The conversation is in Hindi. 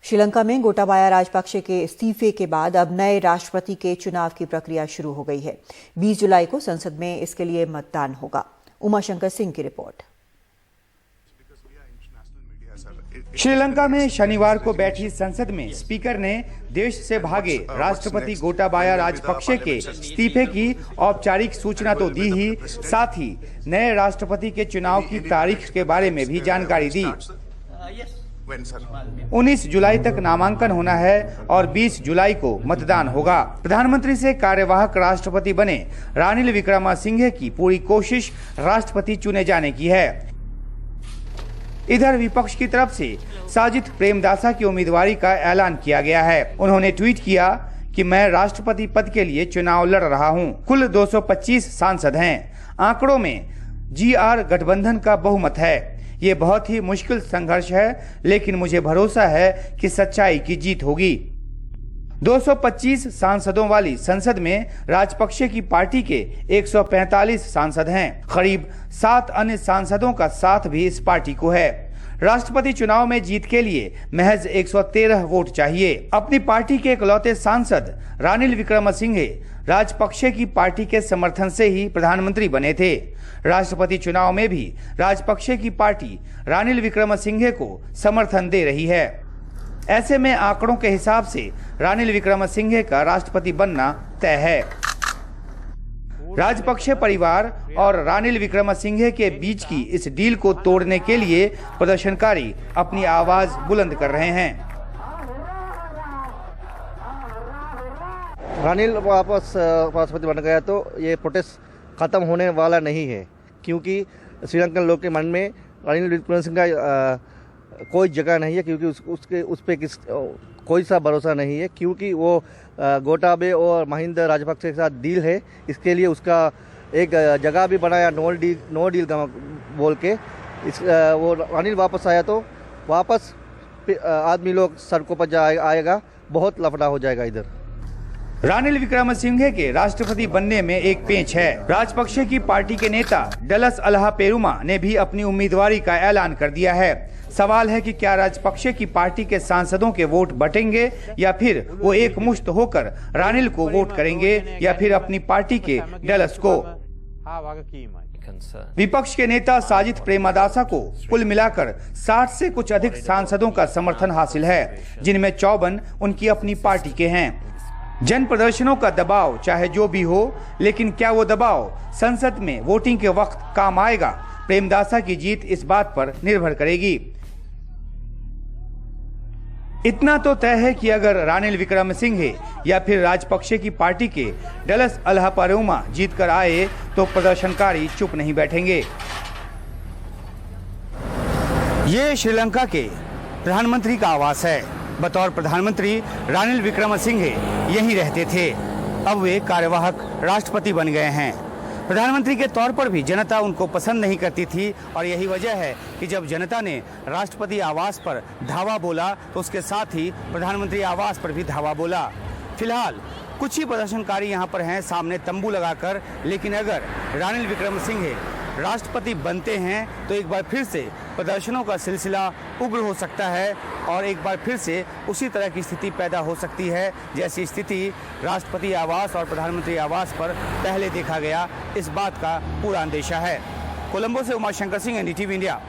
श्रीलंका में गोटाबाया राजपक्षे के इस्तीफे के बाद अब नए राष्ट्रपति के चुनाव की प्रक्रिया शुरू हो गई है। 20 जुलाई को संसद में इसके लिए मतदान होगा। उमाशंकर सिंह की रिपोर्ट। श्रीलंका में शनिवार को बैठी संसद में स्पीकर ने देश से भागे राष्ट्रपति गोटाबाया राजपक्षे के इस्तीफे की औपचारिक सूचना तो दी ही, साथ ही नए राष्ट्रपति के चुनाव की तारीख के बारे में भी जानकारी दी। 19 जुलाई तक नामांकन होना है और 20 जुलाई को मतदान होगा। प्रधानमंत्री से कार्यवाहक राष्ट्रपति बने रानिल विक्रमसिंघे की पूरी कोशिश राष्ट्रपति चुने जाने की है। इधर विपक्ष की तरफ से साजिद प्रेमदासा की उम्मीदवारी का ऐलान किया गया है। उन्होंने ट्वीट किया कि मैं राष्ट्रपति पद के लिए चुनाव लड़ रहा हूं। कुल 225 सांसद हैं। आंकड़ों में GR गठबंधन का बहुमत है। ये बहुत ही मुश्किल संघर्ष है, लेकिन मुझे भरोसा है कि सच्चाई की जीत होगी। 225 सांसदों वाली संसद में राजपक्षे की पार्टी के 145 सांसद हैं। करीब 7 अन्य सांसदों का साथ भी इस पार्टी को है। राष्ट्रपति चुनाव में जीत के लिए महज 113 वोट चाहिए। अपनी पार्टी के इकलौते सांसद रानिल विक्रमसिंघे राजपक्षे की पार्टी के समर्थन से ही प्रधानमंत्री बने थे। राष्ट्रपति चुनाव में भी राजपक्षे की पार्टी रानिल विक्रमसिंघे को समर्थन दे रही है। ऐसे में आंकड़ों के हिसाब से रानिल विक्रमसिंघे का राष्ट्रपति बनना तय है। राजपक्षे परिवार और रानिल विक्रमसिंघे के बीच की इस डील को तोड़ने के लिए प्रदर्शनकारी अपनी आवाज बुलंद कर रहे हैं। रानिल वापस राष्ट्रपति बन गया तो ये प्रोटेस्ट खत्म होने वाला नहीं है, क्योंकि श्रीलंकन लोग के मन में रानिल विक्रमसिंघे का कोई जगह नहीं है, क्योंकि उस पे कोई सा भरोसा नहीं है, क्योंकि वो गोटाबे और महिंदा राजपक्षे के साथ डील है। इसके लिए उसका एक जगह भी बनाया नो डील बोल के। वो रानिल वापस आया तो वापस आदमी लोग सड़कों पर आएगा, बहुत लफड़ा हो जाएगा इधर। रानिल विक्रमसिंघे के राष्ट्रपति बनने में एक पेंच है। राजपक्षे की पार्टी के नेता डलस अल्हा पेरुमा ने भी अपनी उम्मीदवारी का ऐलान कर दिया है। सवाल है कि क्या राजपक्षे की पार्टी के सांसदों के वोट बटेंगे या फिर वो एक मुश्त होकर रानिल को वोट करेंगे या फिर अपनी पार्टी के डलस को। विपक्ष के नेता साजिद प्रेमदासा को कुल मिलाकर 60 से कुछ अधिक सांसदों का समर्थन हासिल है, जिनमें 54 उनकी अपनी पार्टी के हैं। जन प्रदर्शनों का दबाव चाहे जो भी हो, लेकिन क्या वो दबाव संसद में वोटिंग के वक्त काम आएगा? प्रेमदासा की जीत इस बात पर निर्भर करेगी। इतना तो तय है कि अगर रानिल विक्रमसिंघे या फिर राजपक्षे की पार्टी के डलस अल्हा पेरुमा जीत कर आए तो प्रदर्शनकारी चुप नहीं बैठेंगे। ये श्रीलंका के प्रधानमंत्री का आवास है। बतौर प्रधानमंत्री रानिल विक्रमसिंघे यहीं रहते थे। अब वे कार्यवाहक राष्ट्रपति बन गए हैं। प्रधानमंत्री के तौर पर भी जनता उनको पसंद नहीं करती थी और यही वजह है कि जब जनता ने राष्ट्रपति आवास पर धावा बोला तो उसके साथ ही प्रधानमंत्री आवास पर भी धावा बोला। फिलहाल कुछ ही प्रदर्शनकारी यहाँ पर हैं सामने तंबू लगाकर, लेकिन अगर रानिल विक्रमसिंघे राष्ट्रपति बनते हैं तो एक बार फिर से प्रदर्शनों का सिलसिला उग्र हो सकता है और एक बार फिर से उसी तरह की स्थिति पैदा हो सकती है जैसी स्थिति राष्ट्रपति आवास और प्रधानमंत्री आवास पर पहले देखा गया। इस बात का पूरा अंदेशा है। कोलंबो से उमाशंकर सिंह, NDTV इंडिया।